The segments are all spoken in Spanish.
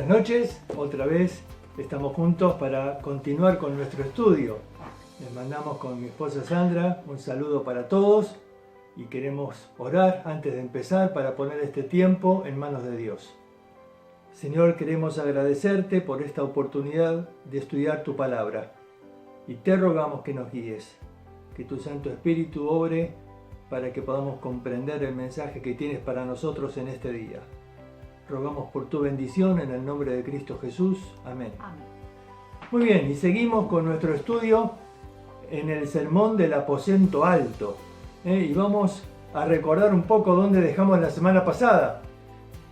Buenas noches, otra vez estamos juntos para continuar con nuestro estudio. Les mandamos con mi esposa Sandra un saludo para todos y queremos orar antes de empezar para poner este tiempo en manos de Dios. Señor, queremos agradecerte por esta oportunidad de estudiar tu palabra y te rogamos que nos guíes, que tu Santo Espíritu obre para que podamos comprender el mensaje que tienes para nosotros en este día. Rogamos por tu bendición en el nombre de Cristo Jesús. Amén. Amén. Muy bien, y seguimos con nuestro estudio en el sermón del aposento alto. Y vamos a recordar un poco dónde dejamos la semana pasada.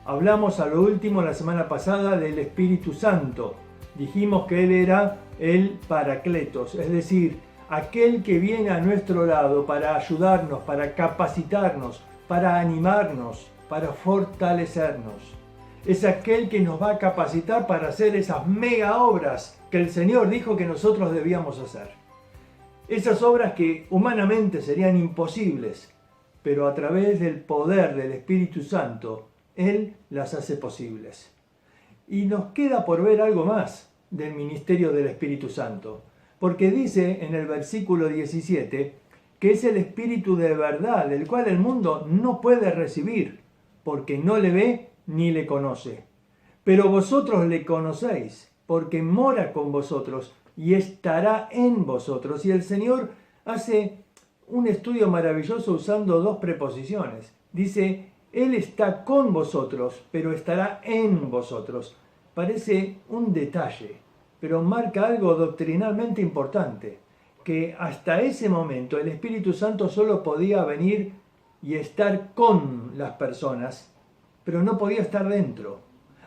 Hablamos a lo último la semana pasada del Espíritu Santo. Dijimos que Él era el Paracletos, es decir, aquel que viene a nuestro lado para ayudarnos, para capacitarnos, para animarnos, para fortalecernos. Es aquel que nos va a capacitar para hacer esas mega obras que el Señor dijo que nosotros debíamos hacer. Esas obras que humanamente serían imposibles, pero a través del poder del Espíritu Santo, Él las hace posibles. Y nos queda por ver algo más del ministerio del Espíritu Santo, porque dice en el versículo 17 que es el Espíritu de verdad, el cual el mundo no puede recibir, porque no le ve ni le conoce. Pero vosotros le conocéis, porque mora con vosotros y estará en vosotros. Y el Señor hace un estudio maravilloso usando dos preposiciones. Dice, Él está con vosotros, pero estará en vosotros. Parece un detalle, pero marca algo doctrinalmente importante, que hasta ese momento el Espíritu Santo solo podía venir y estar con las personas, pero no podía estar dentro.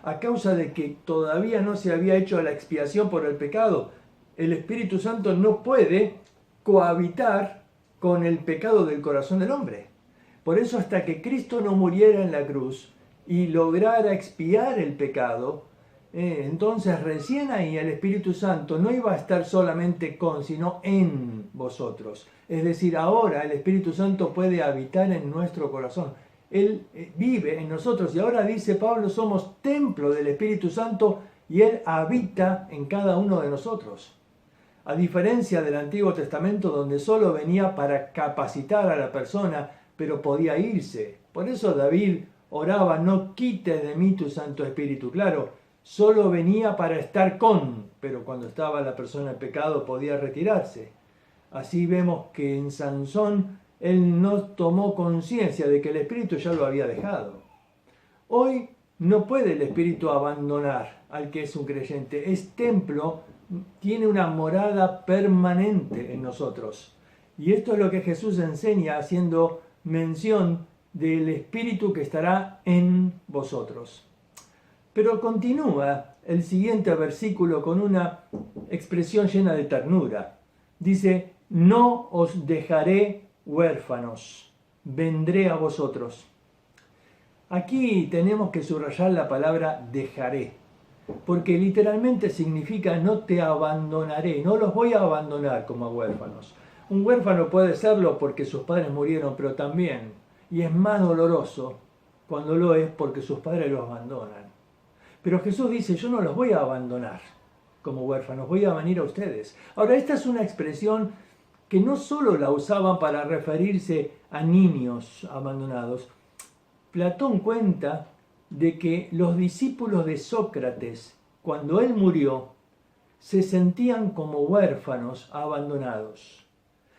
A causa de que todavía no se había hecho la expiación por el pecado, el Espíritu Santo no puede cohabitar con el pecado del corazón del hombre. Por eso hasta que Cristo no muriera en la cruz y lograra expiar el pecado, entonces recién ahí el Espíritu Santo no iba a estar solamente con, sino en vosotros. Es decir, ahora el Espíritu Santo puede habitar en nuestro corazón. Él vive en nosotros y ahora dice Pablo, somos templo del Espíritu Santo y Él habita en cada uno de nosotros. A diferencia del Antiguo Testamento donde solo venía para capacitar a la persona, pero podía irse. Por eso David oraba, no quites de mí tu Santo Espíritu. Claro, solo venía para estar con, pero cuando estaba la persona en pecado podía retirarse. Así vemos que en Sansón él no tomó conciencia de que el Espíritu ya lo había dejado. Hoy no puede el Espíritu abandonar al que es un creyente. Es templo, tiene una morada permanente en nosotros. Y esto es lo que Jesús enseña haciendo mención del Espíritu que estará en vosotros. Pero continúa el siguiente versículo con una expresión llena de ternura. Dice, no os dejaré huérfanos, vendré a vosotros. Aquí tenemos que subrayar la palabra dejaré, porque literalmente significa no te abandonaré, no los voy a abandonar como huérfanos. Un huérfano puede serlo porque sus padres murieron, pero también, y es más doloroso cuando lo es porque sus padres los abandonan. Pero Jesús dice, yo no los voy a abandonar como huérfanos, voy a venir a ustedes. Ahora, esta es una expresión que no solo la usaban para referirse a niños abandonados. Platón cuenta de que los discípulos de Sócrates, cuando él murió, se sentían como huérfanos abandonados.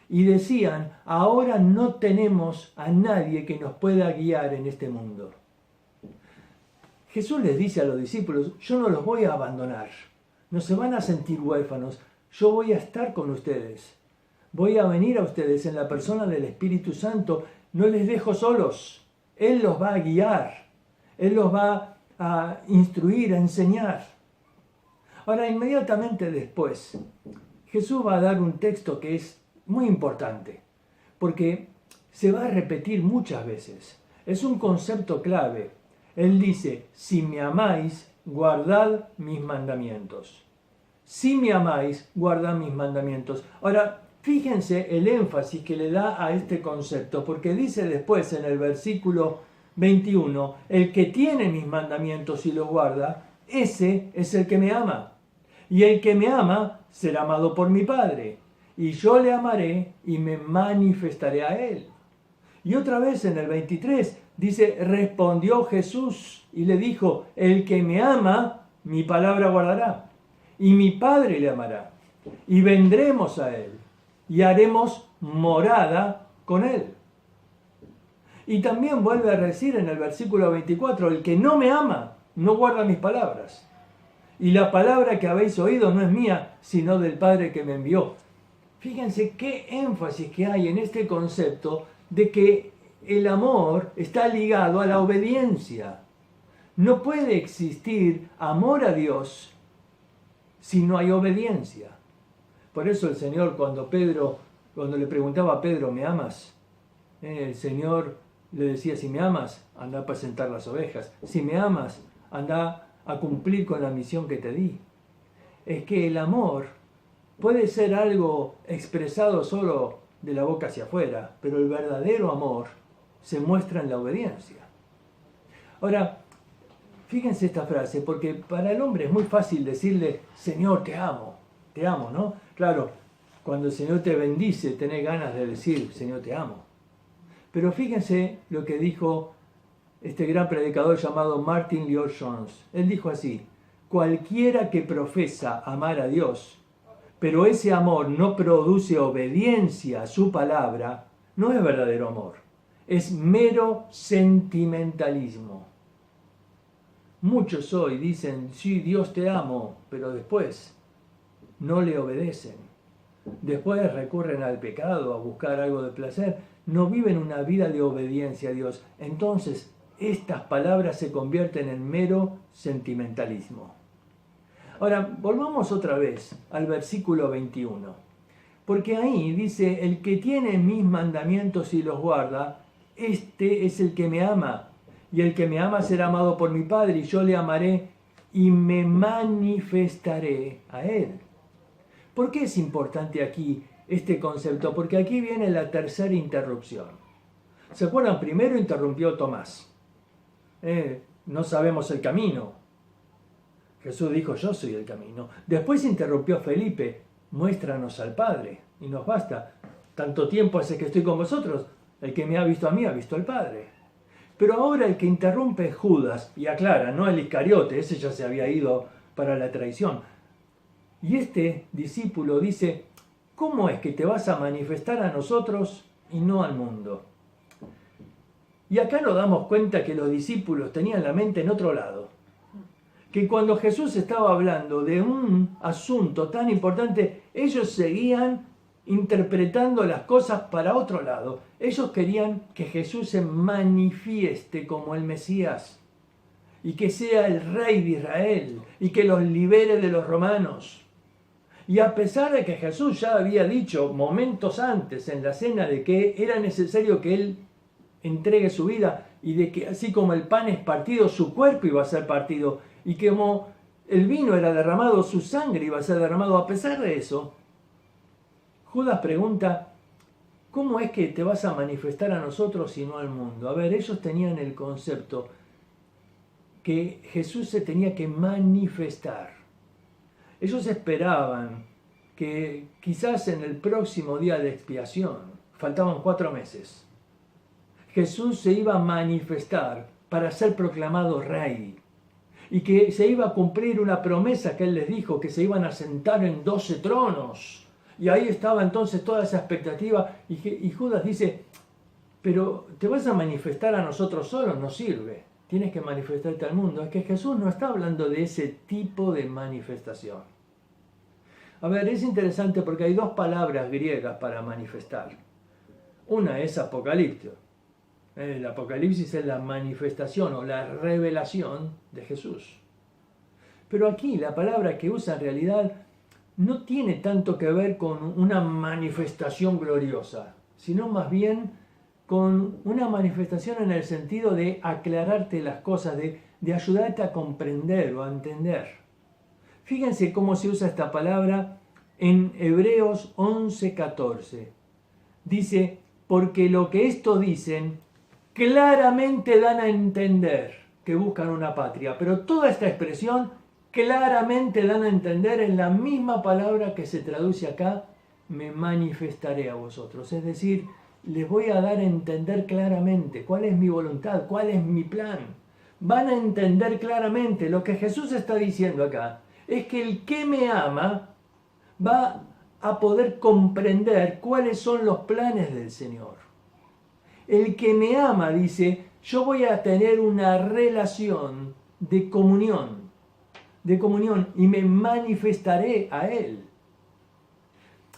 Y decían, ahora no tenemos a nadie que nos pueda guiar en este mundo. Jesús les dice a los discípulos, yo no los voy a abandonar, no se van a sentir huérfanos, yo voy a estar con ustedes. Voy a venir a ustedes en la persona del Espíritu Santo, no les dejo solos. Él los va a guiar, Él los va a instruir, a enseñar. Ahora, inmediatamente después, Jesús va a dar un texto que es muy importante, porque se va a repetir muchas veces. Es un concepto clave. Él dice, si me amáis, guardad mis mandamientos. Si me amáis, guardad mis mandamientos. Ahora, fíjense el énfasis que le da a este concepto, porque dice después en el versículo 21, el que tiene mis mandamientos y los guarda, ese es el que me ama. Y el que me ama será amado por mi Padre. Y yo le amaré y me manifestaré a él. Y otra vez en el 23 dice, respondió Jesús y le dijo, el que me ama, mi palabra guardará. Y mi Padre le amará. Y vendremos a él y haremos morada con él. Y también vuelve a decir en el versículo 24, el que no me ama, no guarda mis palabras. Y la palabra que habéis oído no es mía, sino del Padre que me envió. Fíjense qué énfasis que hay en este concepto de que el amor está ligado a la obediencia. No puede existir amor a Dios si no hay obediencia. Por eso el Señor, cuando le preguntaba a Pedro, ¿me amas? El Señor le decía, si me amas, anda a apacentar las ovejas. Si me amas, anda a cumplir con la misión que te di. Es que el amor puede ser algo expresado solo de la boca hacia afuera, pero el verdadero amor se muestra en la obediencia. Ahora, fíjense esta frase, porque para el hombre es muy fácil decirle, Señor, te amo, ¿no? Claro, cuando el Señor te bendice, tenés ganas de decir, Señor, te amo. Pero fíjense lo que dijo este gran predicador llamado Martin Lloyd-Jones. Él dijo así, cualquiera que profesa amar a Dios, pero ese amor no produce obediencia a su palabra, no es verdadero amor, es mero sentimentalismo. Muchos hoy dicen, sí, Dios te amo, pero después no le obedecen. Después recurren al pecado, a buscar algo de placer, no viven una vida de obediencia a Dios. Entonces, estas palabras se convierten en mero sentimentalismo. Ahora, volvamos otra vez al versículo 21. Porque ahí dice, el que tiene mis mandamientos y los guarda, este es el que me ama. Y el que me ama será amado por mi Padre, y yo le amaré y me manifestaré a él. ¿Por qué es importante aquí este concepto? Porque aquí viene la tercera interrupción. ¿Se acuerdan? Primero interrumpió Tomás. No sabemos el camino. Jesús dijo, yo soy el camino. Después interrumpió Felipe, muéstranos al Padre, y nos basta. Tanto tiempo hace que estoy con vosotros, el que me ha visto a mí ha visto al Padre. Pero ahora el que interrumpe es Judas, y aclara, no el Iscariote, ese ya se había ido para la traición. Y este discípulo dice, ¿cómo es que te vas a manifestar a nosotros y no al mundo? Y acá nos damos cuenta que los discípulos tenían la mente en otro lado. Que cuando Jesús estaba hablando de un asunto tan importante, ellos seguían interpretando las cosas para otro lado. Ellos querían que Jesús se manifieste como el Mesías y que sea el rey de Israel y que los libere de los romanos. Y a pesar de que Jesús ya había dicho momentos antes en la cena de que era necesario que Él entregue su vida y de que así como el pan es partido, su cuerpo iba a ser partido, y que como el vino era derramado, su sangre iba a ser derramado. A pesar de eso, Judas pregunta, ¿cómo es que te vas a manifestar a nosotros y no al mundo? A ver, ellos tenían el concepto que Jesús se tenía que manifestar. Ellos esperaban que quizás en el próximo día de expiación, faltaban 4 meses, Jesús se iba a manifestar para ser proclamado rey. Y que se iba a cumplir una promesa que Él les dijo, que se iban a sentar en 12 tronos. Y ahí estaba entonces toda esa expectativa. Y Judas dice, pero ¿te vas a manifestar a nosotros solos? No sirve. Tienes que manifestarte al mundo. Es que Jesús no está hablando de ese tipo de manifestación. A ver, es interesante porque hay 2 palabras griegas para manifestar. Una es apocalipto. El Apocalipsis es la manifestación o la revelación de Jesús. Pero aquí la palabra que usa en realidad no tiene tanto que ver con una manifestación gloriosa, sino más bien con una manifestación en el sentido de aclararte las cosas, de ayudarte a comprender o a entender. Fíjense cómo se usa esta palabra en Hebreos 11:14. Dice, porque lo que esto dicen claramente dan a entender que buscan una patria. Pero toda esta expresión claramente dan a entender en la misma palabra que se traduce acá, me manifestaré a vosotros. Es decir, les voy a dar a entender claramente cuál es mi voluntad, cuál es mi plan. Van a entender claramente lo que Jesús está diciendo acá. Es que el que me ama va a poder comprender cuáles son los planes del Señor. El que me ama, dice, yo voy a tener una relación de comunión y me manifestaré a Él.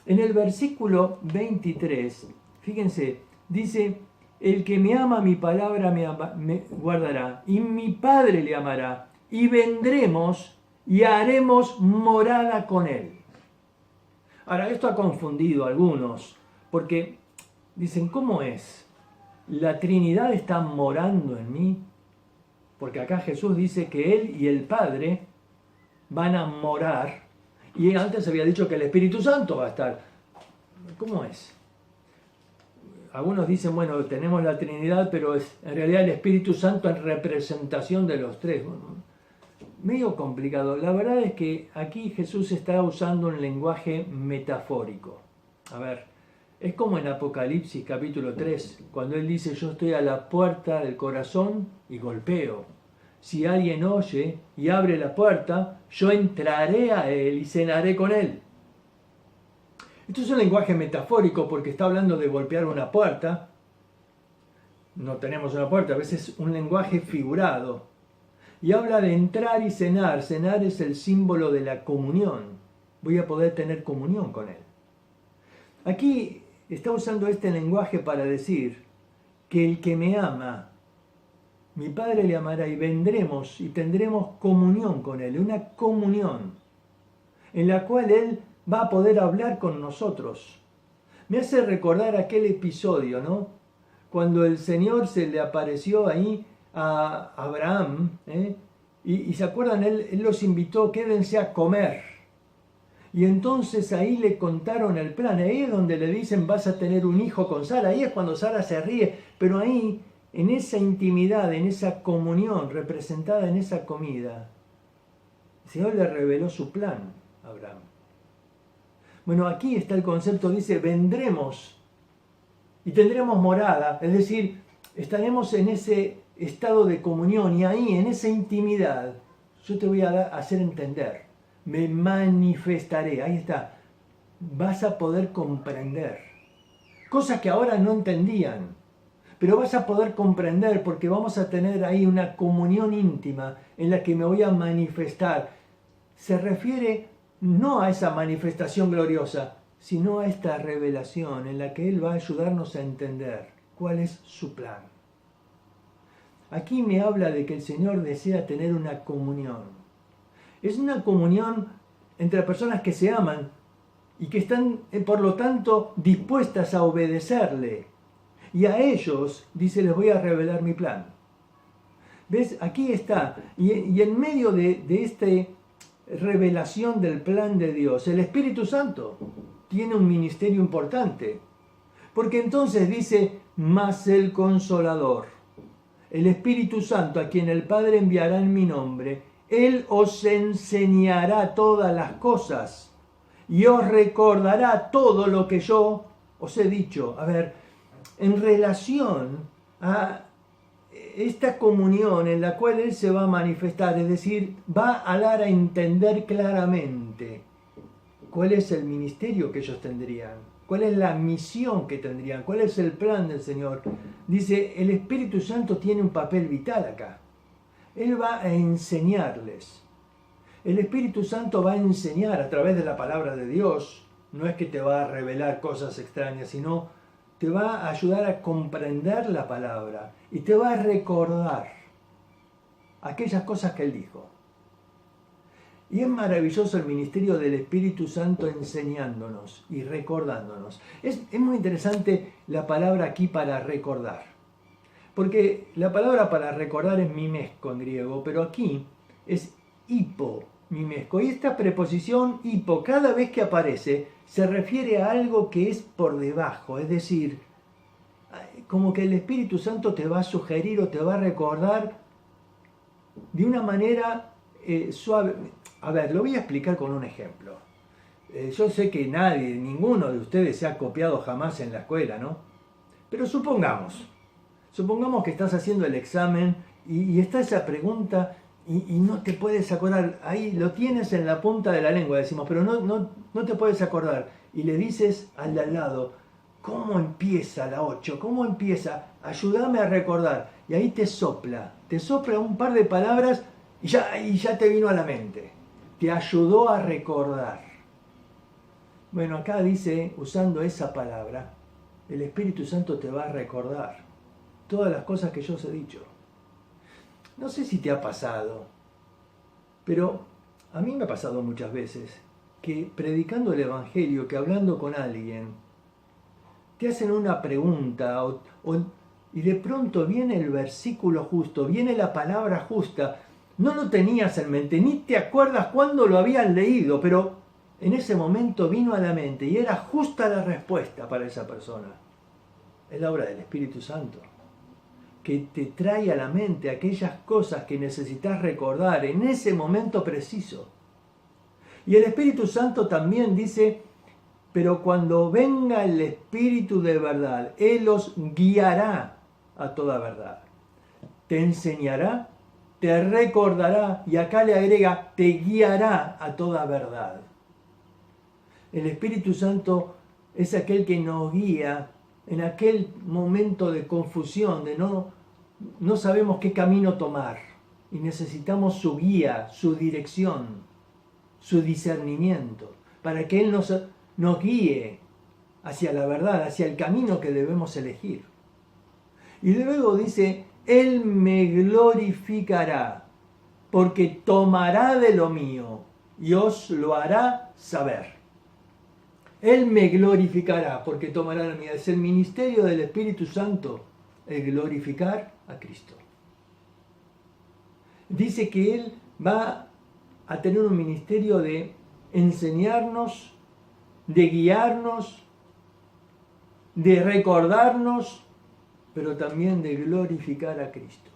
En el versículo 23, fíjense, dice, el que me ama mi palabra me guardará, y mi Padre le amará, y vendremos y haremos morada con Él. Ahora, esto ha confundido a algunos, porque dicen, ¿cómo es? ¿La Trinidad está morando en mí? Porque acá Jesús dice que Él y el Padre van a morar, y antes había dicho que el Espíritu Santo va a estar. ¿Cómo es? Algunos dicen, bueno, tenemos la Trinidad, pero es en realidad el Espíritu Santo en representación de los tres. Bueno, medio complicado. La verdad es que aquí Jesús está usando un lenguaje metafórico. A ver, es como en Apocalipsis capítulo 3, cuando Él dice, yo estoy a la puerta del corazón y golpeo. Si alguien oye y abre la puerta, yo entraré a Él y cenaré con Él. Esto es un lenguaje metafórico porque está hablando de golpear una puerta. No tenemos una puerta, a veces es un lenguaje figurado. Y habla de entrar y cenar. Cenar es el símbolo de la comunión. Voy a poder tener comunión con Él. Aquí está usando este lenguaje para decir que el que me ama, mi Padre le amará y vendremos y tendremos comunión con Él. Una comunión en la cual Él va a poder hablar con nosotros. Me hace recordar aquel episodio, ¿no? Cuando el Señor se le apareció ahí a Abraham, y se acuerdan, él los invitó, quédense a comer. Y entonces ahí le contaron el plan. Ahí es donde le dicen, vas a tener un hijo con Sara. Ahí es cuando Sara se ríe. Pero ahí, en esa intimidad, en esa comunión representada en esa comida, el Señor le reveló su plan a Abraham. Bueno, aquí está el concepto, dice, vendremos y tendremos morada, es decir, estaremos en ese estado de comunión y ahí, en esa intimidad, yo te voy a hacer entender, me manifestaré, ahí está, vas a poder comprender, cosas que ahora no entendían, pero vas a poder comprender porque vamos a tener ahí una comunión íntima en la que me voy a manifestar. Se refiere no a esa manifestación gloriosa, sino a esta revelación en la que Él va a ayudarnos a entender cuál es su plan. Aquí me habla de que el Señor desea tener una comunión. Es una comunión entre personas que se aman y que están, por lo tanto, dispuestas a obedecerle. Y a ellos, dice, les voy a revelar mi plan. ¿Ves? Aquí está. Y en medio de este revelación del plan de Dios, el Espíritu Santo tiene un ministerio importante, porque entonces dice, más el Consolador, el Espíritu Santo, a quien el Padre enviará en mi nombre, Él os enseñará todas las cosas y os recordará todo lo que yo os he dicho. A ver, en relación a esta comunión en la cual Él se va a manifestar, es decir, va a dar a entender claramente cuál es el ministerio que ellos tendrían, cuál es la misión que tendrían, cuál es el plan del Señor. Dice, el Espíritu Santo tiene un papel vital acá. Él va a enseñarles. El Espíritu Santo va a enseñar a través de la palabra de Dios. No es que te va a revelar cosas extrañas, sino te va a ayudar a comprender la palabra y te va a recordar aquellas cosas que Él dijo. Y es maravilloso el ministerio del Espíritu Santo enseñándonos y recordándonos. Es muy interesante la palabra aquí para recordar. Porque la palabra para recordar es mimesco en griego, pero aquí es hipomimesco. Y esta preposición hipo, cada vez que aparece, se refiere a algo que es por debajo. Es decir, como que el Espíritu Santo te va a sugerir o te va a recordar de una manera suave. A ver, lo voy a explicar con un ejemplo. Yo sé que nadie, ninguno de ustedes se ha copiado jamás en la escuela, ¿no? Pero supongamos que estás haciendo el examen y está esa pregunta y no te puedes acordar. Ahí lo tienes en la punta de la lengua, decimos, pero no te puedes acordar. Y le dices al de al lado, ¿cómo empieza la 8? ¿Cómo empieza? Ayúdame a recordar. Y ahí te sopla un par de palabras y ya te vino a la mente. Te ayudó a recordar. Bueno, acá dice, usando esa palabra, el Espíritu Santo te va a recordar todas las cosas que yo os he dicho. No sé si te ha pasado, pero a mí me ha pasado muchas veces que predicando el Evangelio, que hablando con alguien, te hacen una pregunta y de pronto viene el versículo justo, viene la palabra justa. No lo tenías en mente, ni te acuerdas cuándo lo habían leído, pero en ese momento vino a la mente y era justa la respuesta para esa persona. Es la obra del Espíritu Santo, que te trae a la mente aquellas cosas que necesitas recordar en ese momento preciso. Y el Espíritu Santo también dice, pero cuando venga el Espíritu de verdad, Él os guiará a toda verdad. Te enseñará, te recordará, y acá le agrega, te guiará a toda verdad. El Espíritu Santo es aquel que nos guía en aquel momento de confusión, de no sabemos qué camino tomar y necesitamos su guía, su dirección, su discernimiento, para que Él nos guíe hacia la verdad, hacia el camino que debemos elegir. Y luego dice, Él me glorificará, porque tomará de lo mío y os lo hará saber. Él me glorificará porque tomará la mía. Es el ministerio del Espíritu Santo, el glorificar a Cristo. Dice que Él va a tener un ministerio de enseñarnos, de guiarnos, de recordarnos, pero también de glorificar a Cristo.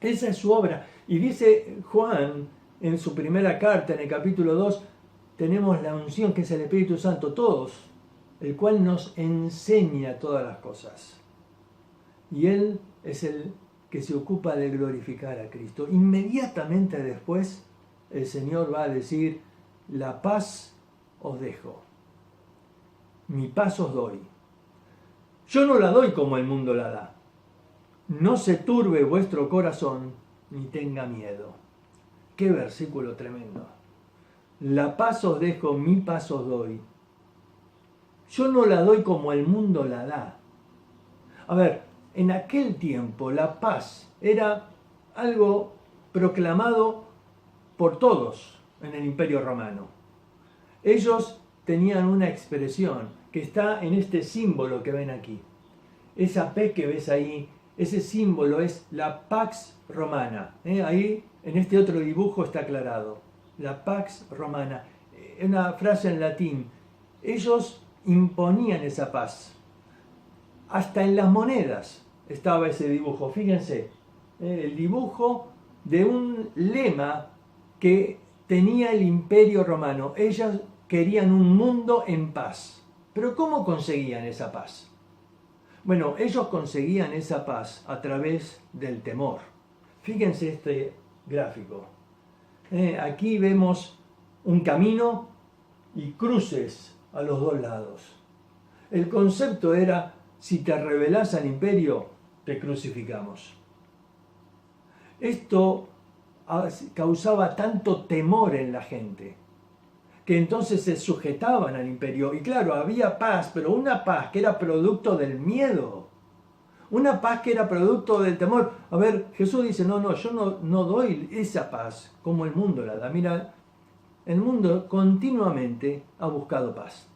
Esa es su obra. Y dice Juan en su primera carta, en el capítulo 2, tenemos la unción que es el Espíritu Santo, todos, el cual nos enseña todas las cosas. Y Él es el que se ocupa de glorificar a Cristo. Inmediatamente después, el Señor va a decir, la paz os dejo, mi paz os doy. Yo no la doy como el mundo la da. No se turbe vuestro corazón, ni tenga miedo. Qué versículo tremendo. La paz os dejo, mi paz os doy. Yo no la doy como el mundo la da. A ver, en aquel tiempo la paz era algo proclamado por todos en el Imperio Romano. Ellos tenían una expresión que está en este símbolo que ven aquí. Esa P que ves ahí, ese símbolo es la Pax Romana. Ahí en este otro dibujo está aclarado. La Pax Romana, una frase en latín. Ellos imponían esa paz. Hasta en las monedas estaba ese dibujo. Fíjense, el dibujo de un lema que tenía el Imperio Romano. Ellos querían un mundo en paz. Pero ¿cómo conseguían esa paz? Bueno, ellos conseguían esa paz a través del temor. Fíjense este gráfico. Aquí vemos un camino y cruces a los dos lados. El concepto era, si te rebelás al imperio, te crucificamos. Esto causaba tanto temor en la gente, que entonces se sujetaban al imperio. Y claro, había paz, pero una paz que era producto del miedo. Una paz que era producto del temor. A ver, Jesús dice, yo no doy esa paz como el mundo la da. Mira, el mundo continuamente ha buscado paz.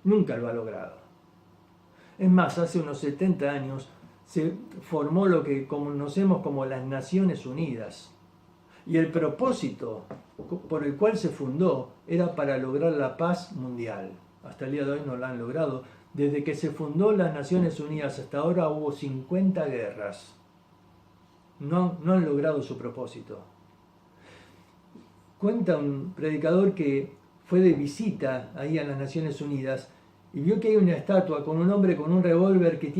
Nunca lo ha logrado. Es más, hace unos 70 años se formó lo que conocemos como las Naciones Unidas. Y el propósito por el cual se fundó era para lograr la paz mundial. Hasta el día de hoy no la han logrado. Desde que se fundó las Naciones Unidas hasta ahora hubo 50 guerras. No han logrado su propósito. Cuenta un predicador que fue de visita ahí a las Naciones Unidas y vio que hay una estatua con un hombre con un revólver que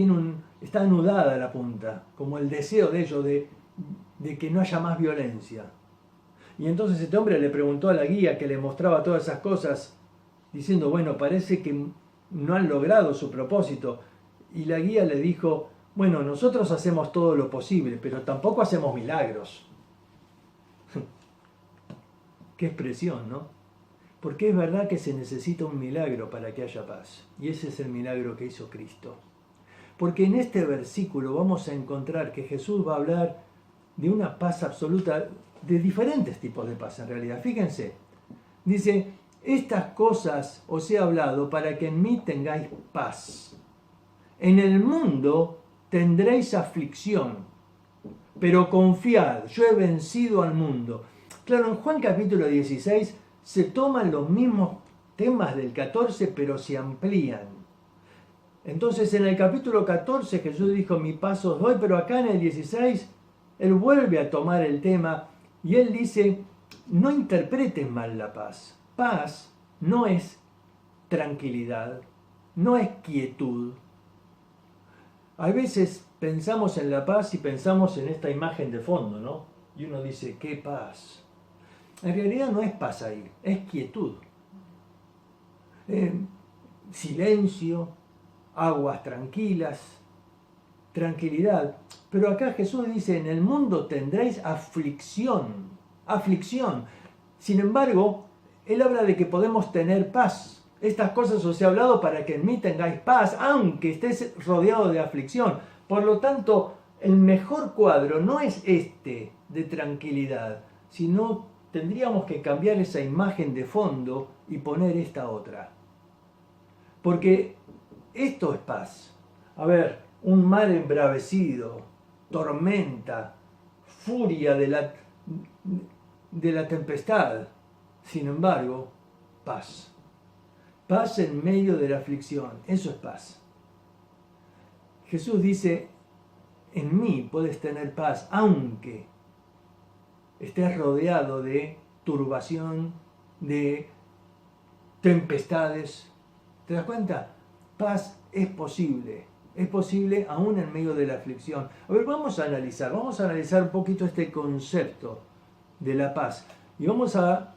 está anudada a la punta, como el deseo de ellos de que no haya más violencia. Y entonces este hombre le preguntó a la guía que le mostraba todas esas cosas, diciendo, bueno, parece que no han logrado su propósito. Y la guía le dijo, bueno, nosotros hacemos todo lo posible, pero tampoco hacemos milagros. Qué expresión, ¿no? Porque es verdad que se necesita un milagro para que haya paz. Y ese es el milagro que hizo Cristo. Porque en este versículo vamos a encontrar que Jesús va a hablar de una paz absoluta, de diferentes tipos de paz en realidad. Fíjense, dice, estas cosas os he hablado para que en mí tengáis paz. En el mundo tendréis aflicción, pero confiad, yo he vencido al mundo. Claro, en Juan capítulo 16 se toman los mismos temas del 14, pero se amplían. Entonces en el capítulo 14 Jesús dijo, mi paz os doy, pero acá en el 16 Él vuelve a tomar el tema y Él dice, no interpreten mal la paz. Paz no es tranquilidad, no es quietud. A veces pensamos en la paz y pensamos en esta imagen de fondo, ¿no? Y uno dice, ¿qué paz? En realidad no es paz ahí, es quietud. Silencio, aguas tranquilas, tranquilidad. Pero acá Jesús dice, en el mundo tendréis aflicción, aflicción. Sin embargo, Él habla de que podemos tener paz. Estas cosas os he hablado para que en mí tengáis paz, aunque estés rodeado de aflicción. Por lo tanto, el mejor cuadro no es este de tranquilidad, sino tendríamos que cambiar esa imagen de fondo y poner esta otra. Porque esto es paz. A ver, un mar embravecido, tormenta, furia de la tempestad. Sin embargo, paz. Paz en medio de la aflicción. Eso es paz. Jesús dice, en mí puedes tener paz, aunque estés rodeado de turbación, de tempestades. ¿Te das cuenta? Paz es posible aún en medio de la aflicción. A ver, vamos a analizar un poquito este concepto de la paz. Y vamos a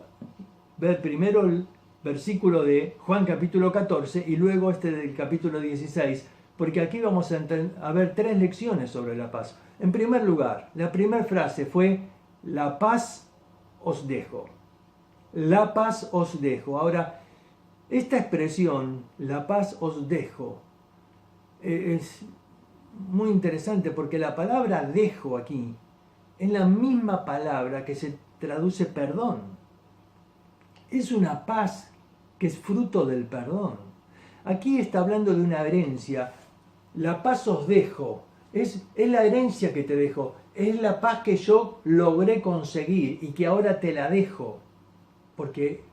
ver primero el versículo de Juan capítulo 14 y luego este del capítulo 16, porque aquí vamos a ver 3 lecciones sobre la paz. En primer lugar, la primera frase fue, la paz os dejo. La paz os dejo. Ahora, esta expresión, la paz os dejo, es muy interesante porque la palabra dejo aquí es la misma palabra que se traduce perdón. Es una paz que es fruto del perdón. Aquí está hablando de una herencia. La paz os dejo. Es la herencia que te dejo. Es la paz que yo logré conseguir y que ahora te la dejo. Porque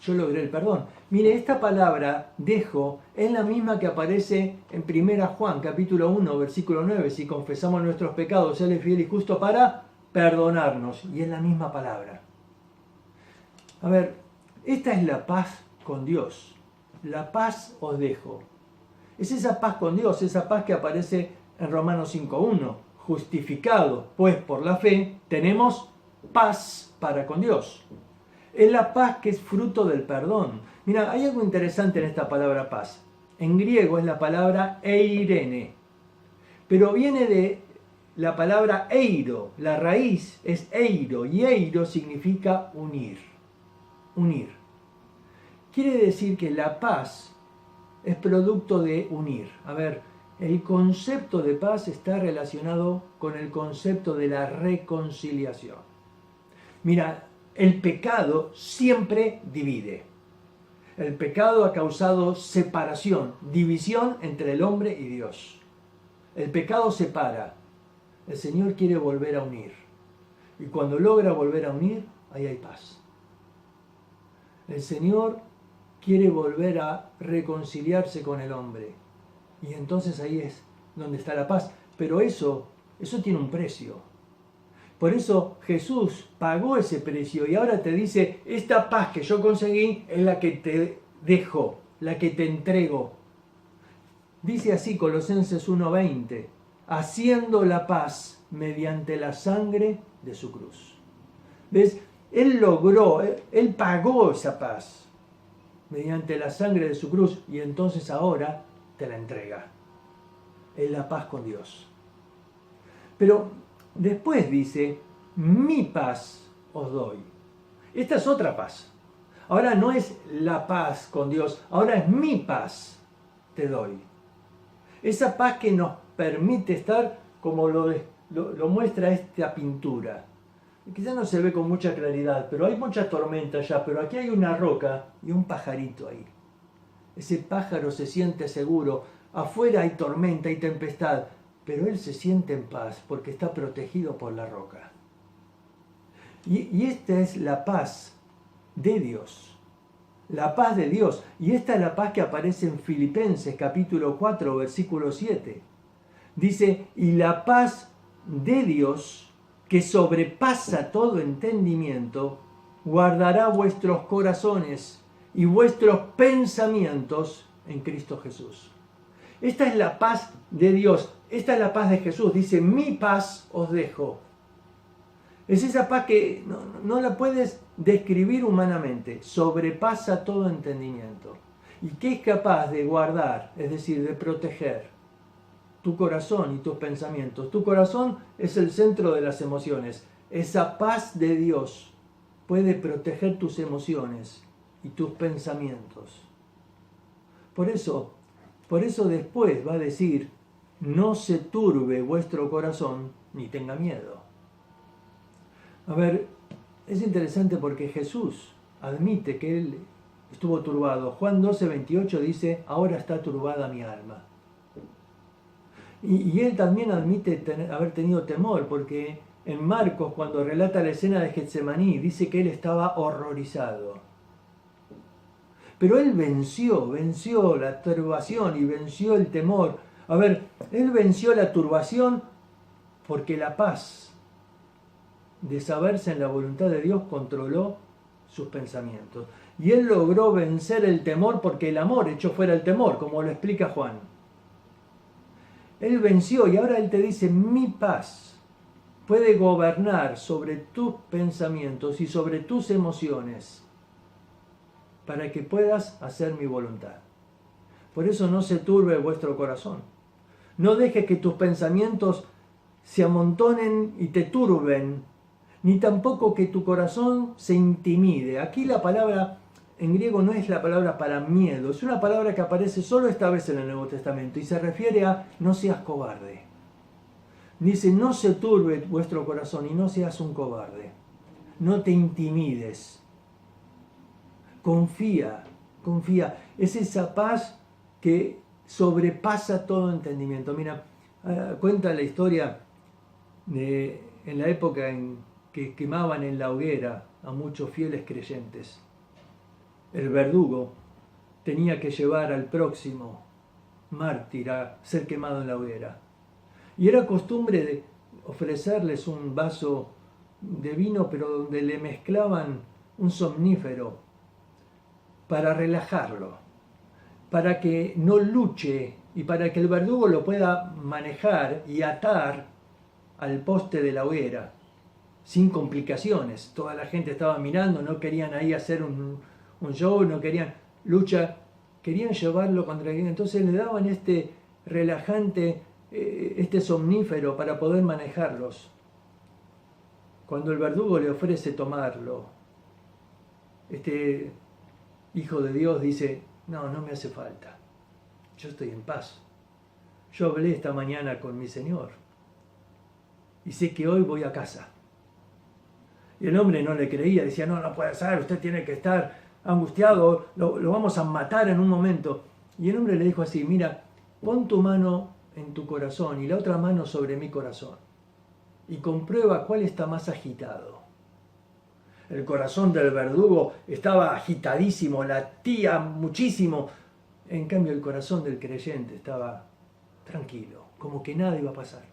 yo logré el perdón. Mire, esta palabra dejo es la misma que aparece en 1 Juan capítulo 1 versículo 9. Si confesamos nuestros pecados, Él es fiel y justo para perdonarnos. Y es la misma palabra. A ver, esta es la paz con Dios. La paz os dejo. Es esa paz con Dios, esa paz que aparece en Romanos 5.1. Justificado, pues por la fe, tenemos paz para con Dios. Es la paz que es fruto del perdón. Mira, hay algo interesante en esta palabra paz. En griego es la palabra eirene, pero viene de la palabra eiro. La raíz es eiro y eiro significa unir. Unir. Quiere decir que la paz es producto de unir. A ver, el concepto de paz está relacionado con el concepto de la reconciliación. Mira, el pecado siempre divide. El pecado ha causado separación, división entre el hombre y Dios. El pecado separa. El Señor quiere volver a unir. Y cuando logra volver a unir, ahí hay paz. El Señor quiere volver a reconciliarse con el hombre. Y entonces ahí es donde está la paz. Pero eso tiene un precio. Por eso Jesús pagó ese precio y ahora te dice, esta paz que yo conseguí es la que te dejo, la que te entrego. Dice así Colosenses 1:20, haciendo la paz mediante la sangre de su cruz. ¿Ves? Él logró, Él pagó esa paz mediante la sangre de su cruz y entonces ahora te la entrega. Es la paz con Dios. Pero después dice, mi paz os doy. Esta es otra paz. Ahora no es la paz con Dios, ahora es mi paz te doy. Esa paz que nos permite estar como lo muestra esta pintura. Quizá no se ve con mucha claridad, pero hay mucha tormenta ya, pero aquí hay una roca y un pajarito ahí. Ese pájaro se siente seguro, afuera hay tormenta y tempestad, pero él se siente en paz porque está protegido por la roca. Y esta es la paz de Dios. La paz de Dios. Y esta es la paz que aparece en Filipenses capítulo 4, versículo 7. Dice, y la paz de Dios, que sobrepasa todo entendimiento, guardará vuestros corazones y vuestros pensamientos en Cristo Jesús. Esta es la paz de Dios, esta es la paz de Jesús. Dice, mi paz os dejo. Es esa paz que no la puedes describir humanamente, sobrepasa todo entendimiento. Y que es capaz de guardar, es decir, de proteger tu corazón y tus pensamientos. Tu corazón es el centro de las emociones. Esa paz de Dios puede proteger tus emociones y tus pensamientos. Por eso después va a decir, no se turbe vuestro corazón ni tenga miedo. A ver, es interesante porque Jesús admite que él estuvo turbado. Juan 12:28 dice, ahora está turbada mi alma. Y él también admite haber tenido temor, porque en Marcos, cuando relata la escena de Getsemaní, dice que él estaba horrorizado. Pero él venció la turbación y venció el temor. A ver, él venció la turbación porque la paz de saberse en la voluntad de Dios controló sus pensamientos. Y él logró vencer el temor porque el amor echó fuera el temor, como lo explica Juan. Él venció y ahora él te dice, mi paz puede gobernar sobre tus pensamientos y sobre tus emociones para que puedas hacer mi voluntad. Por eso no se turbe vuestro corazón. No dejes que tus pensamientos se amontonen y te turben, ni tampoco que tu corazón se intimide. Aquí la palabra en griego no es la palabra para miedo, es una palabra que aparece solo esta vez en el Nuevo Testamento y se refiere a no seas cobarde. Dice, no se turbe vuestro corazón y no seas un cobarde. No te intimides. Confía. Es esa paz que sobrepasa todo entendimiento. Mira, cuenta la historia en la época en que quemaban en la hoguera a muchos fieles creyentes. El verdugo tenía que llevar al próximo mártir a ser quemado en la hoguera. Y era costumbre de ofrecerles un vaso de vino, pero donde le mezclaban un somnífero para relajarlo, para que no luche y para que el verdugo lo pueda manejar y atar al poste de la hoguera sin complicaciones. Toda la gente estaba mirando, no querían ahí hacer un show, no querían lucha, querían llevarlo contra alguien. Entonces le daban este relajante, este somnífero para poder manejarlos. Cuando el verdugo le ofrece tomarlo, este Hijo de Dios dice, no me hace falta, yo estoy en paz. Yo hablé esta mañana con mi Señor y sé que hoy voy a casa. Y el hombre no le creía, decía, no puede ser, usted tiene que estar angustiado, lo vamos a matar en un momento. Y el hombre le dijo así, mira, pon tu mano en tu corazón y la otra mano sobre mi corazón y comprueba cuál está más agitado. El corazón del verdugo estaba agitadísimo, latía muchísimo. En cambio, el corazón del creyente estaba tranquilo, como que nada iba a pasar.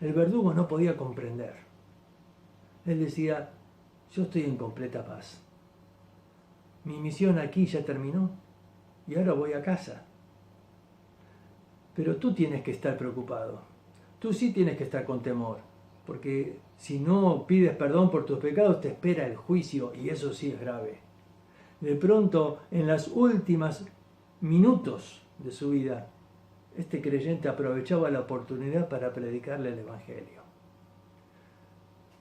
El verdugo no podía comprender. Él decía, yo estoy en completa paz. Mi misión aquí ya terminó y ahora voy a casa. Pero tú tienes que estar preocupado. Tú sí tienes que estar con temor. Porque si no pides perdón por tus pecados, te espera el juicio y eso sí es grave. De pronto, en las últimas minutos de su vida, este creyente aprovechaba la oportunidad para predicarle el Evangelio.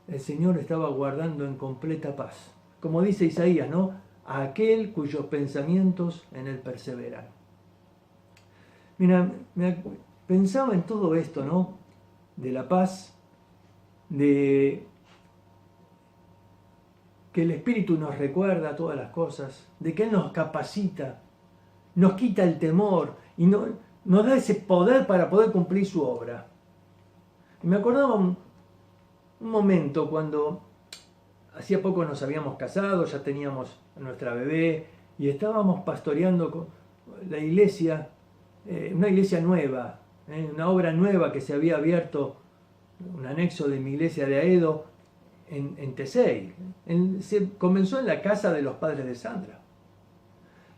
El Señor estaba guardando en completa paz. Como dice Isaías, ¿no? A aquel cuyos pensamientos en él perseveran. Mira, pensaba en todo esto, ¿no? De la paz, de que el Espíritu nos recuerda todas las cosas, de que Él nos capacita, nos quita el temor y nos da ese poder para poder cumplir su obra. Y me acordaba un momento cuando hacía poco nos habíamos casado, ya teníamos a nuestra bebé y estábamos pastoreando la iglesia, una iglesia nueva, una obra nueva que se había abierto, un anexo de mi iglesia de Aedo en Tesey. Se comenzó en la casa de los padres de Sandra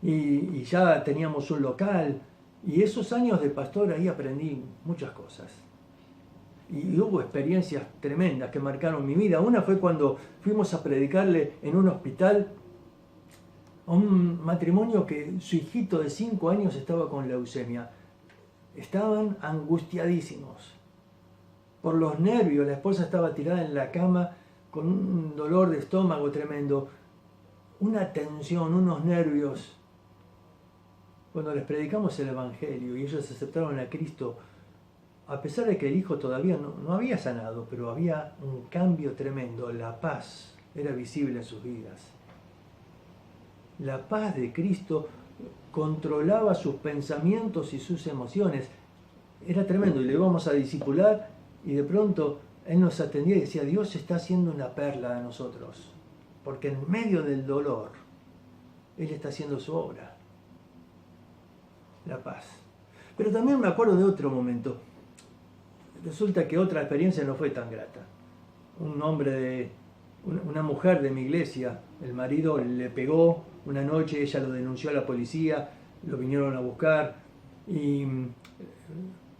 y ya teníamos un local y esos años de pastor ahí aprendí muchas cosas y hubo experiencias tremendas que marcaron mi vida. Una fue cuando fuimos a predicarle en un hospital a un matrimonio que su hijito de 5 años estaba con leucemia. Estaban angustiadísimos por los nervios. La esposa estaba tirada en la cama con un dolor de estómago tremendo, una tensión, unos nervios. Cuando les predicamos el Evangelio y ellos aceptaron a Cristo, a pesar de que el hijo todavía no había sanado, pero había un cambio tremendo, la paz era visible en sus vidas. La paz de Cristo controlaba sus pensamientos y sus emociones. Era tremendo y le íbamos a discipular y de pronto Él nos atendía y decía, Dios está haciendo una perla de nosotros, porque en medio del dolor Él está haciendo su obra. La paz. Pero también me acuerdo de otro momento. Resulta que otra experiencia no fue tan grata. Una mujer de mi iglesia, el marido le pegó una noche, ella lo denunció a la policía, lo vinieron a buscar y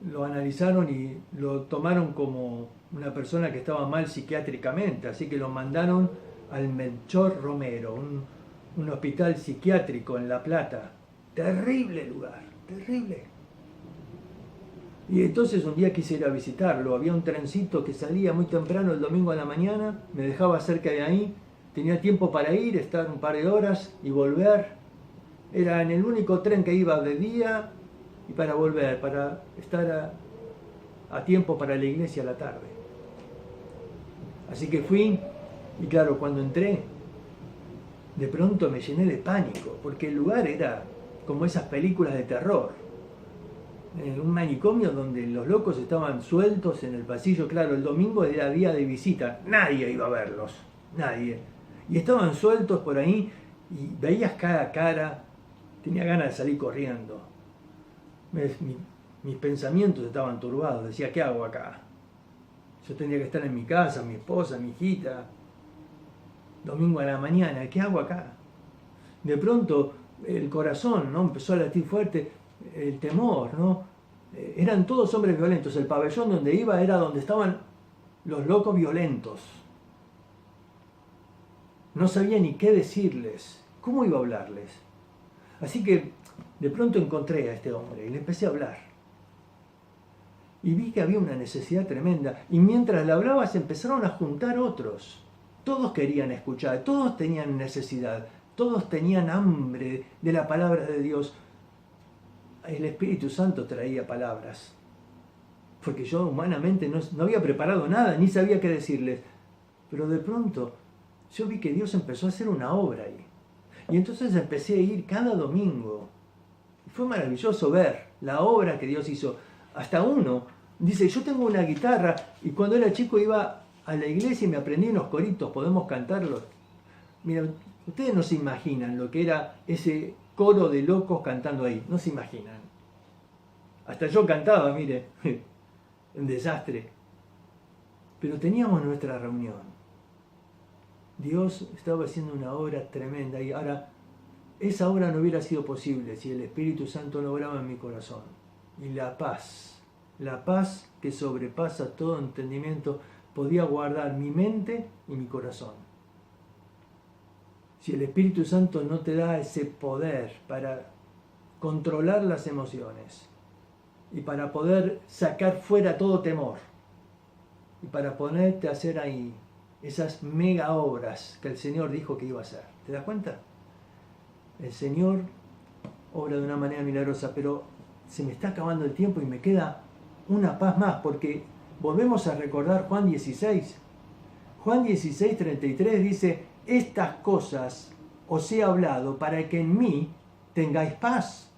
lo analizaron y lo tomaron como una persona que estaba mal psiquiátricamente, así que lo mandaron al Melchor Romero, un hospital psiquiátrico en La Plata. Terrible lugar, terrible. Y entonces un día quise ir a visitarlo, había un trencito que salía muy temprano el domingo a la mañana, me dejaba cerca de ahí, tenía tiempo para ir, estar un par de horas y volver. Era en el único tren que iba de día y para volver, para estar a tiempo para la iglesia a la tarde. Así que fui y claro, cuando entré, de pronto me llené de pánico, porque el lugar era como esas películas de terror. Un manicomio donde los locos estaban sueltos en el pasillo. Claro, el domingo era día de visita, nadie iba a verlos, nadie. Y estaban sueltos por ahí y veías cada cara, tenía ganas de salir corriendo. Mis pensamientos estaban turbados, decía, ¿qué hago acá? Yo tendría que estar en mi casa, mi esposa, mi hijita. Domingo a la mañana, ¿qué hago acá? De pronto el corazón, ¿no? Empezó a latir fuerte, el temor, ¿no? Eran todos hombres violentos. El pabellón donde iba era donde estaban los locos violentos. No sabía ni qué decirles, cómo iba a hablarles. Así que de pronto encontré a este hombre y le empecé a hablar. Y vi que había una necesidad tremenda. Y mientras le hablaba se empezaron a juntar otros. Todos querían escuchar, todos tenían necesidad, todos tenían hambre de la palabra de Dios. El Espíritu Santo traía palabras, porque yo humanamente no había preparado nada, ni sabía qué decirles. Pero de pronto yo vi que Dios empezó a hacer una obra ahí. Y entonces empecé a ir cada domingo. Fue maravilloso ver la obra que Dios hizo. Hasta uno dice, yo tengo una guitarra y cuando era chico iba a la iglesia y me aprendí unos coritos, ¿podemos cantarlos? Mira, ustedes no se imaginan lo que era ese coro de locos cantando ahí, no se imaginan. Hasta yo cantaba, mire, un desastre. Pero teníamos nuestra reunión. Dios estaba haciendo una obra tremenda y ahora esa obra no hubiera sido posible si el Espíritu Santo no obraba en mi corazón. Y la paz que sobrepasa todo entendimiento, podía guardar mi mente y mi corazón. Si el Espíritu Santo no te da ese poder para controlar las emociones y para poder sacar fuera todo temor y para ponerte a hacer ahí esas mega obras que el Señor dijo que iba a hacer. ¿Te das cuenta? El Señor obra de una manera milagrosa, pero se me está acabando el tiempo y me queda una paz más, porque volvemos a recordar Juan 16. Juan 16, 33 dice: estas cosas os he hablado para que en mí tengáis paz.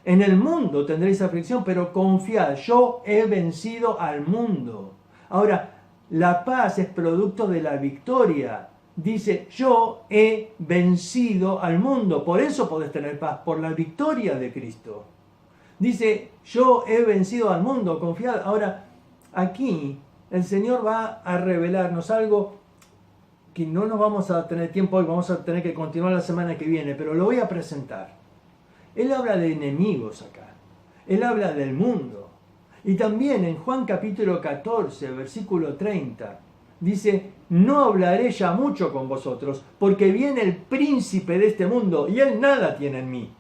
En el mundo tendréis aflicción, pero confiad, yo he vencido al mundo. Ahora, la paz es producto de la victoria. Dice, yo he vencido al mundo. Por eso podés tener paz, por la victoria de Cristo. Dice, yo he vencido al mundo, confiad. Ahora, aquí el Señor va a revelarnos algo que no nos vamos a tener tiempo hoy, vamos a tener que continuar la semana que viene, pero lo voy a presentar. Él habla de enemigos acá. Él habla del mundo. Y también en Juan capítulo 14, versículo 30, dice, no hablaré ya mucho con vosotros, porque viene el príncipe de este mundo y él nada tiene en mí.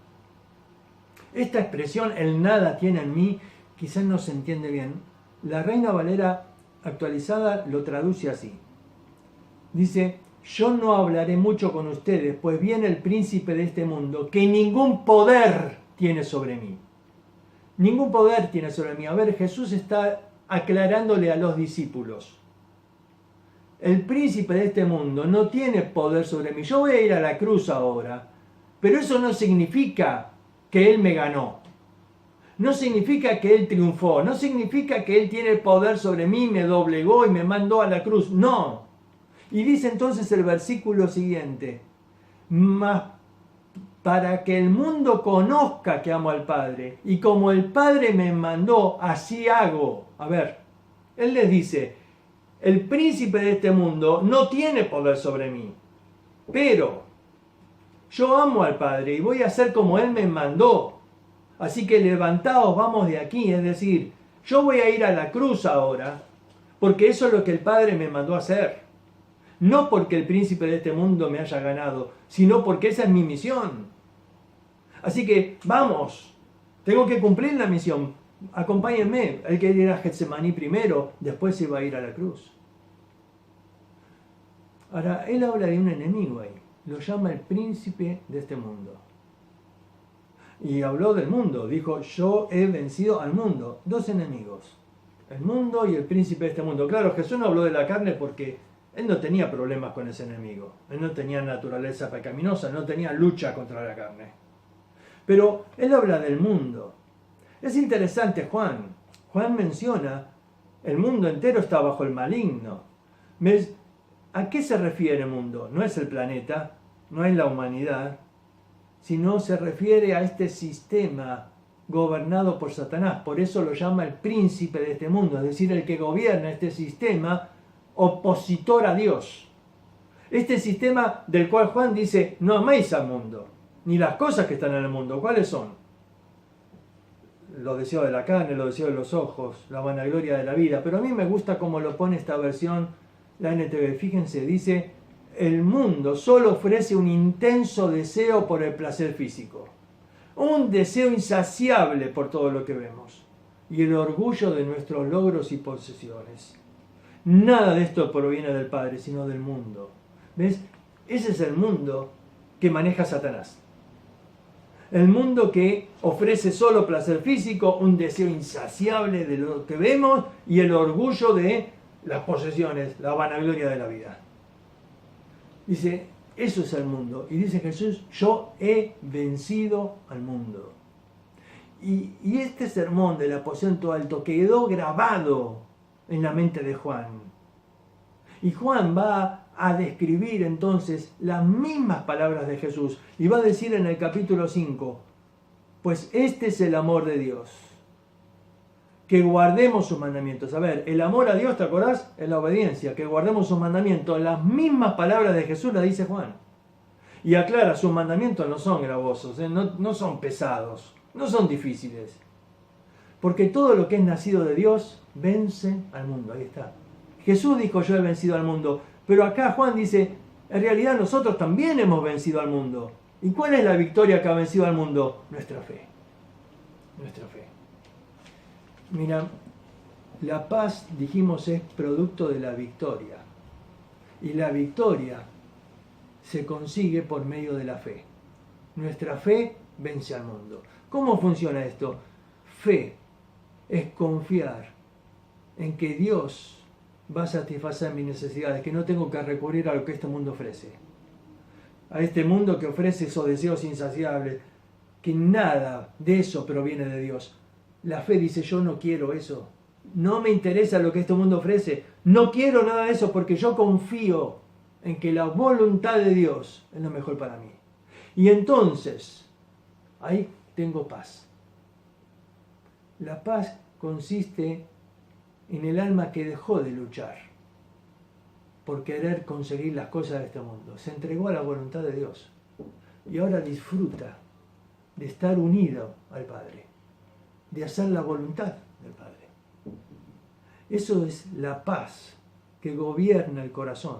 Esta expresión, él nada tiene en mí, quizás no se entiende bien. La Reina Valera actualizada lo traduce así. Dice, yo no hablaré mucho con ustedes, pues viene el príncipe de este mundo, que ningún poder tiene sobre mí. Ningún poder tiene sobre mí. A ver, Jesús está aclarándole a los discípulos. El príncipe de este mundo no tiene poder sobre mí. Yo voy a ir a la cruz ahora, pero eso no significa que Él me ganó. No significa que Él triunfó. No significa que Él tiene poder sobre mí, me doblegó y me mandó a la cruz. No. Y dice entonces el versículo siguiente, mas para que el mundo conozca que amo al Padre, y como el Padre me mandó, así hago. A ver, Él les dice, el príncipe de este mundo no tiene poder sobre mí, pero yo amo al Padre y voy a hacer como Él me mandó. Así que levantaos, vamos de aquí, es decir, yo voy a ir a la cruz ahora, porque eso es lo que el Padre me mandó a hacer. No porque el príncipe de este mundo me haya ganado, sino porque esa es mi misión. Así que vamos, tengo que cumplir la misión. Acompáñenme. Él quería ir a Getsemaní primero, después se iba a ir a la cruz. Ahora, él habla de un enemigo ahí. Lo llama el príncipe de este mundo. Y habló del mundo. Dijo, yo he vencido al mundo. Dos enemigos. El mundo y el príncipe de este mundo. Claro, Jesús no habló de la carne porque él no tenía problemas con ese enemigo. Él no tenía naturaleza pecaminosa, no tenía lucha contra la carne. Pero él habla del mundo. Es interesante Juan. Juan menciona, el mundo entero está bajo el maligno. ¿A qué se refiere el mundo? No es el planeta, no es la humanidad, sino se refiere a este sistema gobernado por Satanás. Por eso lo llama el príncipe de este mundo, es decir, el que gobierna este sistema opositor a Dios. Este sistema del cual Juan dice, no améis al mundo, ni las cosas que están en el mundo. ¿Cuáles son? Los deseos de la carne, los deseos de los ojos, la vanagloria de la vida. Pero a mí me gusta cómo lo pone esta versión, la NTV. Fíjense, dice, el mundo solo ofrece un intenso deseo por el placer físico. Un deseo insaciable por todo lo que vemos. Y el orgullo de nuestros logros y posesiones. Nada de esto proviene del Padre, sino del mundo. ¿Ves? Ese es el mundo que maneja Satanás. El mundo que ofrece solo placer físico, un deseo insaciable de lo que vemos y el orgullo de las posesiones, la vanagloria de la vida. Dice, eso es el mundo. Y dice Jesús, yo he vencido al mundo. Y este sermón del aposento alto quedó grabado en la mente de Juan. Y Juan va a describir entonces las mismas palabras de Jesús. Y va a decir en el capítulo 5, pues este es el amor de Dios, que guardemos sus mandamientos. A ver, el amor a Dios, ¿te acordás? Es la obediencia, que guardemos sus mandamientos. Las mismas palabras de Jesús las dice Juan. Y aclara, sus mandamientos no son gravosos, no son pesados, no son difíciles. Porque todo lo que es nacido de Dios vence al mundo. Ahí está. Jesús dijo, yo he vencido al mundo. Pero acá Juan dice, en realidad nosotros también hemos vencido al mundo. ¿Y cuál es la victoria que ha vencido al mundo? Nuestra fe. Nuestra fe. Mira, la paz, dijimos, es producto de la victoria. Y la victoria se consigue por medio de la fe. Nuestra fe vence al mundo. ¿Cómo funciona esto? Fe es confiar en que Dios va a satisfacer mis necesidades, que no tengo que recurrir a lo que este mundo ofrece. A este mundo que ofrece esos deseos insaciables, que nada de eso proviene de Dios. La fe dice, yo no quiero eso. No me interesa lo que este mundo ofrece. No quiero nada de eso porque yo confío en que la voluntad de Dios es lo mejor para mí. Y entonces, ahí tengo paz. La paz consiste en el alma que dejó de luchar por querer conseguir las cosas de este mundo. Se entregó a la voluntad de Dios. Y ahora disfruta de estar unido al Padre, de hacer la voluntad del Padre. Eso es la paz que gobierna el corazón,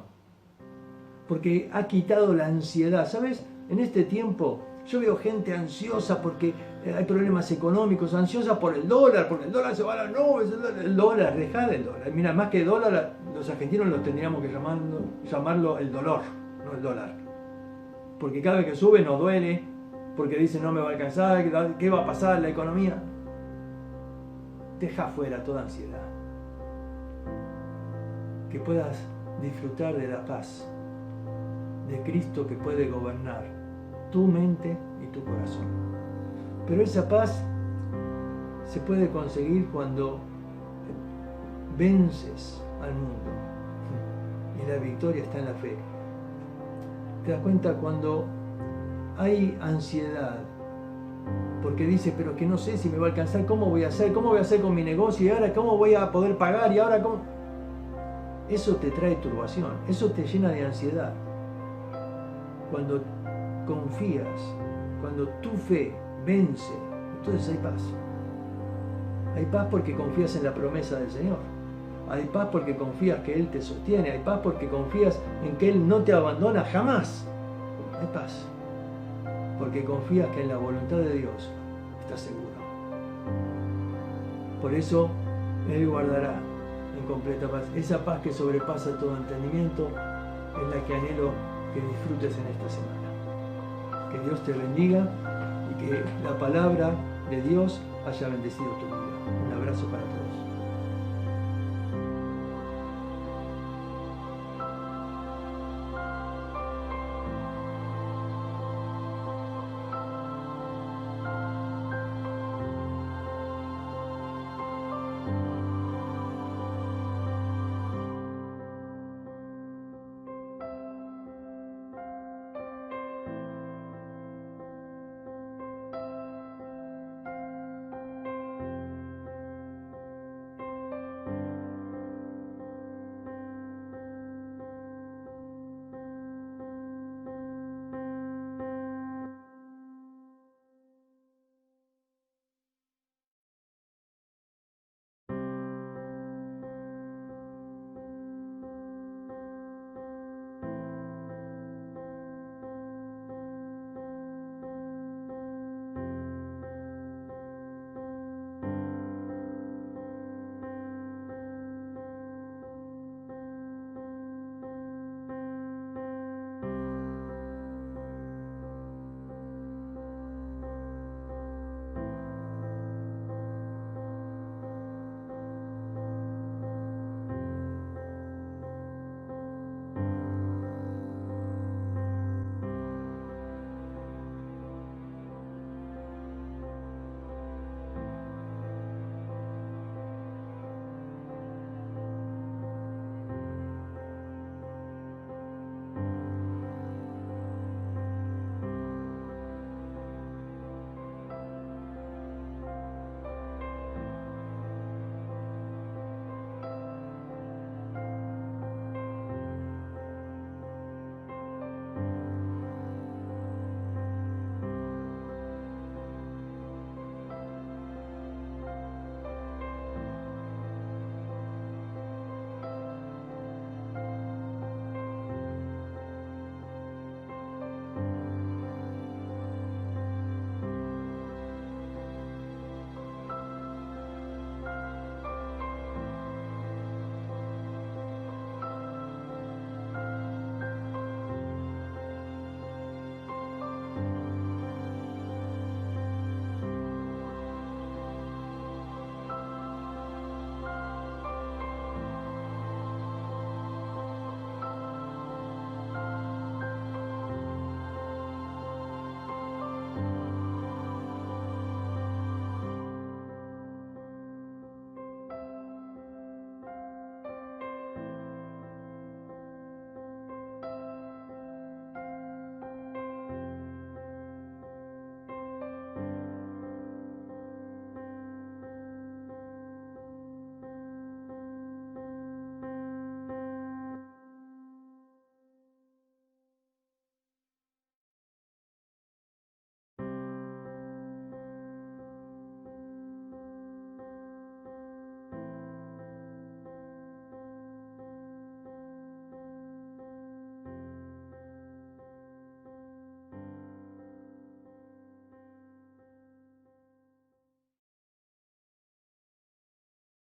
porque ha quitado la ansiedad. ¿Sabes? En este tiempo yo veo gente ansiosa porque hay problemas económicos, ansiosa por el dólar se va a las nubes, el dólar, dejá del dólar. Mira, más que dólar, los argentinos lo tendríamos que llamarlo el dolor, no el dólar. Porque cada vez que sube nos duele, porque dicen no me va a alcanzar, ¿qué va a pasar la economía? Deja fuera toda ansiedad. Que puedas disfrutar de la paz de Cristo que puede gobernar tu mente y tu corazón. Pero esa paz se puede conseguir cuando vences al mundo y la victoria está en la fe. Te das cuenta cuando hay ansiedad, porque dice, pero que no sé si me va a alcanzar, ¿cómo voy a hacer con mi negocio? Y ahora, ¿cómo voy a poder pagar? Y ahora, ¿cómo? Eso te trae turbación, eso te llena de ansiedad. Cuando confías, cuando tu fe vence, entonces hay paz. Hay paz porque confías en la promesa del Señor. Hay paz porque confías que Él te sostiene. Hay paz porque confías en que Él no te abandona jamás. Hay paz porque confías que en la voluntad de Dios estás seguro. Por eso Él guardará en completa paz. Esa paz que sobrepasa todo entendimiento es la que anhelo que disfrutes en esta semana. Que Dios te bendiga y que la palabra de Dios haya bendecido tu vida. Un abrazo para todos.